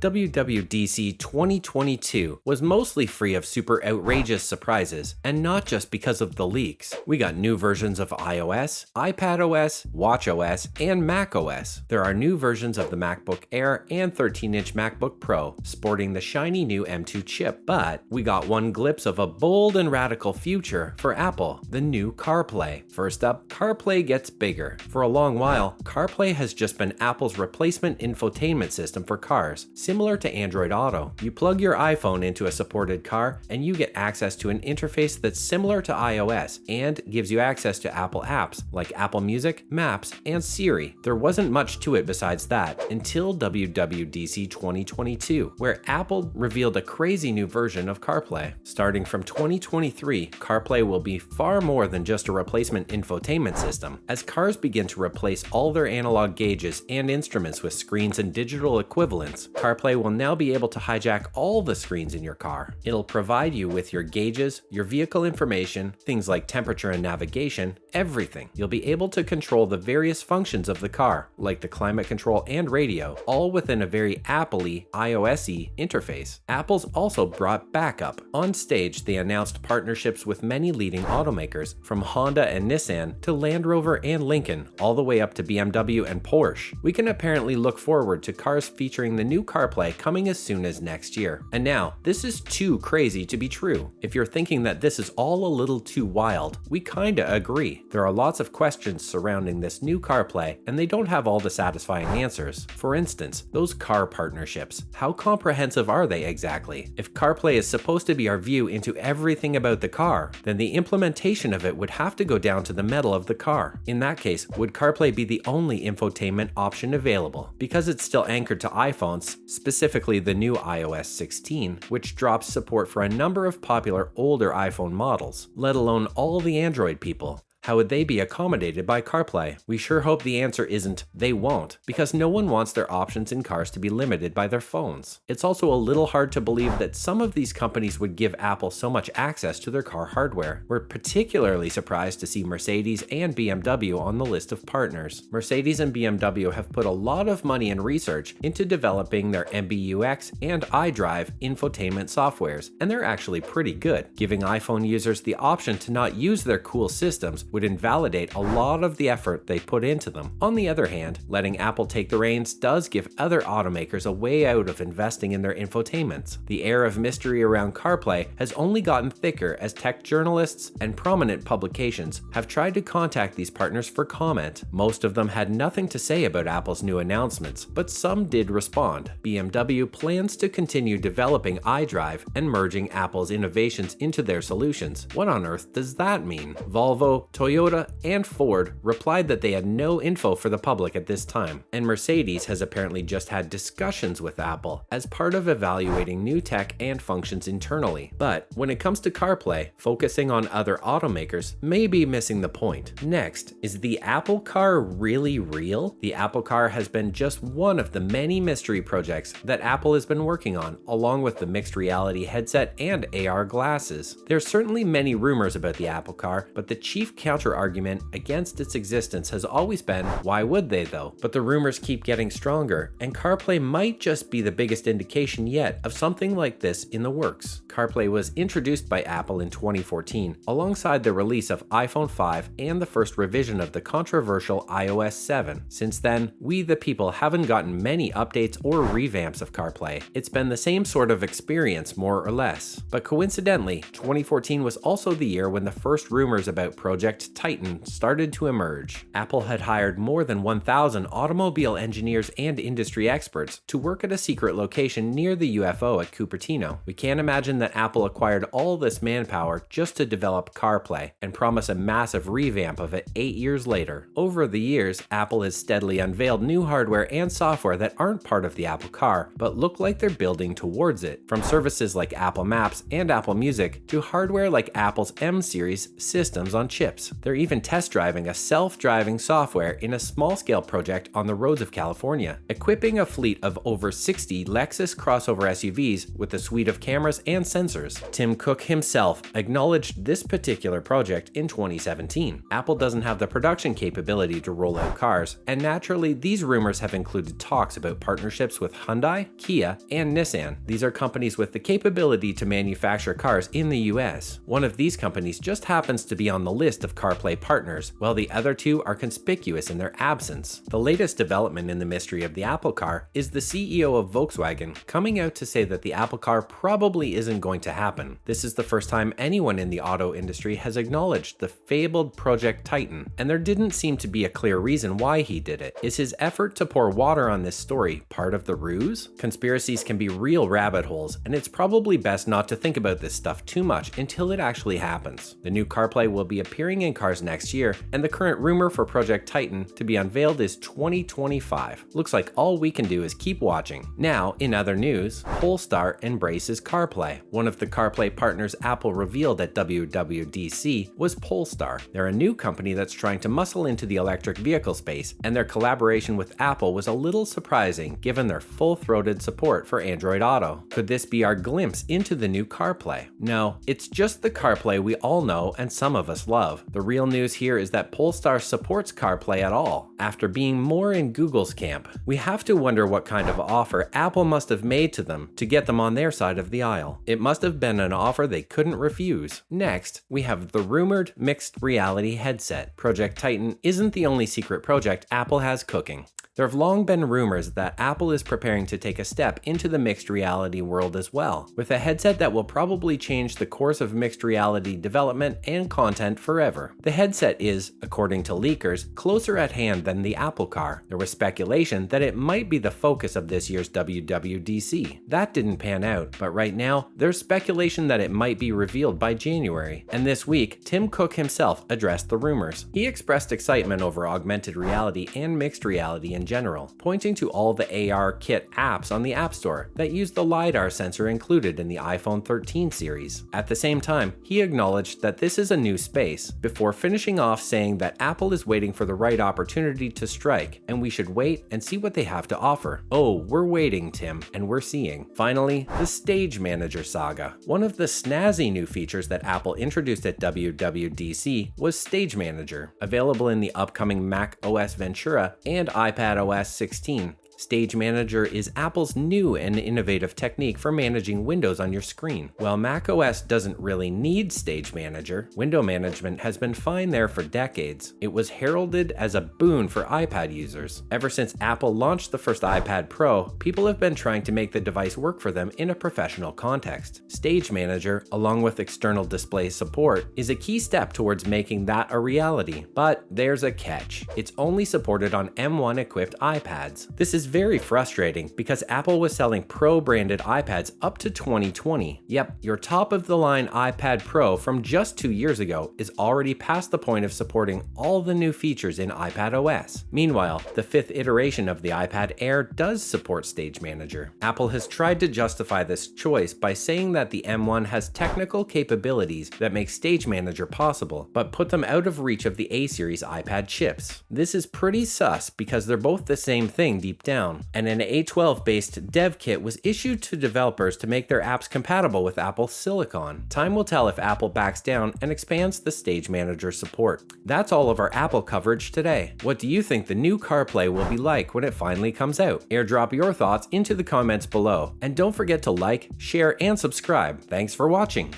WWDC 2022 was mostly free of super outrageous surprises, and not just because of the leaks. We got new versions of iOS, iPadOS, watchOS, and macOS. There are new versions of the MacBook Air and 13-inch MacBook Pro, sporting the shiny new M2 chip. But we got one glimpse of a bold and radical future for Apple, the new CarPlay. First up, CarPlay gets bigger. For a long while, CarPlay has just been Apple's replacement infotainment system for cars, similar to Android Auto. You plug your iPhone into a supported car, and you get access to an interface that's similar to iOS and gives you access to Apple apps like Apple Music, Maps, and Siri. There wasn't much to it besides that until WWDC 2022, where Apple revealed a crazy new version of CarPlay. Starting from 2023, CarPlay will be far more than just a replacement infotainment system. As cars begin to replace all their analog gauges and instruments with screens and digital equivalents, CarPlay will now be able to hijack all the screens in your car. It'll provide you with your gauges, your vehicle information, things like temperature and navigation, everything. You'll be able to control the various functions of the car, like the climate control and radio, all within a very Apple-y, iOS-y interface. Apple's also brought backup. On stage, they announced partnerships with many leading automakers, from Honda and Nissan to Land Rover and Lincoln, all the way up to BMW and Porsche. We can apparently look forward to cars featuring the new CarPlay coming as soon as next year. And now, this is too crazy to be true. If you're thinking that this is all a little too wild, we kinda agree. There are lots of questions surrounding this new CarPlay, and they don't have all the satisfying answers. For instance, those car partnerships. How comprehensive are they exactly? If CarPlay is supposed to be our view into everything about the car, then the implementation of it would have to go down to the metal of the car. In that case, would CarPlay be the only infotainment option available? Because it's still anchored to iPhones, specifically the new iOS 16, which drops support for a number of popular older iPhone models, let alone all the Android people. How would they be accommodated by CarPlay? We sure hope the answer isn't they won't, because no one wants their options in cars to be limited by their phones. It's also a little hard to believe that some of these companies would give Apple so much access to their car hardware. We're particularly surprised to see Mercedes and BMW on the list of partners. Mercedes and BMW have put a lot of money and research into developing their MBUX and iDrive infotainment softwares, and they're actually pretty good. Giving iPhone users the option to not use their cool systems would invalidate a lot of the effort they put into them. On the other hand, letting Apple take the reins does give other automakers a way out of investing in their infotainments. The air of mystery around CarPlay has only gotten thicker as tech journalists and prominent publications have tried to contact these partners for comment. Most of them had nothing to say about Apple's new announcements, but some did respond. BMW plans to continue developing iDrive and merging Apple's innovations into their solutions. What on earth does that mean? Volvo, Toyota, and Ford replied that they had no info for the public at this time, and Mercedes has apparently just had discussions with Apple as part of evaluating new tech and functions internally. But when it comes to CarPlay, focusing on other automakers may be missing the point. Next, is the Apple Car really real? The Apple Car has been just one of the many mystery projects that Apple has been working on, along with the mixed reality headset and AR glasses. There's certainly many rumors about the Apple Car, but the chief counter-argument against its existence has always been, why would they though? But the rumors keep getting stronger, and CarPlay might just be the biggest indication yet of something like this in the works. CarPlay was introduced by Apple in 2014, alongside the release of iPhone 5 and the first revision of the controversial iOS 7. Since then, we the people haven't gotten many updates or revamps of CarPlay. It's been the same sort of experience, more or less. But coincidentally, 2014 was also the year when the first rumors about Project Titan started to emerge. Apple had hired more than 1,000 automobile engineers and industry experts to work at a secret location near the UFO at Cupertino. We can't imagine that Apple acquired all this manpower just to develop CarPlay and promise a massive revamp of it 8 years later. Over the years, Apple has steadily unveiled new hardware and software that aren't part of the Apple Car, but look like they're building towards it. From services like Apple Maps and Apple Music to hardware like Apple's M series systems on chips. cars. They're even test driving a self-driving software in a small-scale project on the roads of California, equipping a fleet of over 60 Lexus crossover SUVs with a suite of cameras and sensors. Tim Cook himself acknowledged this particular project in 2017. Apple doesn't have the production capability to roll out cars, and naturally, these rumors have included talks about partnerships with Hyundai, Kia, and Nissan. These are companies with the capability to manufacture cars in the US. One of these companies just happens to be on the list of CarPlay partners, while the other two are conspicuous in their absence. The latest development in the mystery of the Apple Car is the CEO of Volkswagen coming out to say that the Apple Car probably isn't going to happen. This is the first time anyone in the auto industry has acknowledged the fabled Project Titan, and there didn't seem to be a clear reason why he did it. Is his effort to pour water on this story part of the ruse? Conspiracies can be real rabbit holes, and it's probably best not to think about this stuff too much until it actually happens. The new CarPlay will be appearing in cars next year, and the current rumor for Project Titan to be unveiled is 2025. Looks like all we can do is keep watching. Now, in other news, Polestar embraces CarPlay. One of the CarPlay partners Apple revealed at WWDC was Polestar. They're a new company that's trying to muscle into the electric vehicle space, and their collaboration with Apple was a little surprising given their full-throated support for Android Auto. Could this be our glimpse into the new CarPlay? No, it's just the CarPlay we all know and some of us love. The real news here is that Polestar supports CarPlay at all, after being more in Google's camp. We have to wonder what kind of offer Apple must have made to them to get them on their side of the aisle. It must have been an offer they couldn't refuse. Next, we have the rumored mixed reality headset. Project Titan isn't the only secret project Apple has cooking. There have long been rumors that Apple is preparing to take a step into the mixed reality world as well, with a headset that will probably change the course of mixed reality development and content forever. The headset is, according to leakers, closer at hand than the Apple Car. There was speculation that it might be the focus of this year's WWDC. That didn't pan out, but right now, there's speculation that it might be revealed by January. And this week, Tim Cook himself addressed the rumors. He expressed excitement over augmented reality and mixed reality in general, pointing to all the AR Kit apps on the App Store that use the LiDAR sensor included in the iPhone 13 series. At the same time, he acknowledged that this is a new space, before finishing off saying that Apple is waiting for the right opportunity to strike, and we should wait and see what they have to offer. Oh, we're waiting, Tim, and we're seeing. Finally, the Stage Manager saga. One of the snazzy new features that Apple introduced at WWDC was Stage Manager, available in the upcoming Mac OS Ventura and iPad OS 16. Stage Manager is Apple's new and innovative technique for managing windows on your screen. While macOS doesn't really need Stage Manager, window management has been fine there for decades. It was heralded as a boon for iPad users. Ever since Apple launched the first iPad Pro, people have been trying to make the device work for them in a professional context. Stage Manager, along with external display support, is a key step towards making that a reality. But there's a catch. It's only supported on M1 equipped iPads. This is very frustrating because Apple was selling Pro-branded iPads up to 2020. Yep, your top-of-the-line iPad Pro from just 2 years ago is already past the point of supporting all the new features in iPad OS. Meanwhile, the 5th iteration of the iPad Air does support Stage Manager. Apple has tried to justify this choice by saying that the M1 has technical capabilities that make Stage Manager possible, but put them out of reach of the A-series iPad chips. This is pretty sus because they're both the same thing deep down, and an A12-based dev kit was issued to developers to make their apps compatible with Apple's silicon. Time will tell if Apple backs down and expands the Stage Manager support. That's all of our Apple coverage today. What do you think the new CarPlay will be like when it finally comes out? Airdrop your thoughts into the comments below, and don't forget to like, share, and subscribe. Thanks for watching.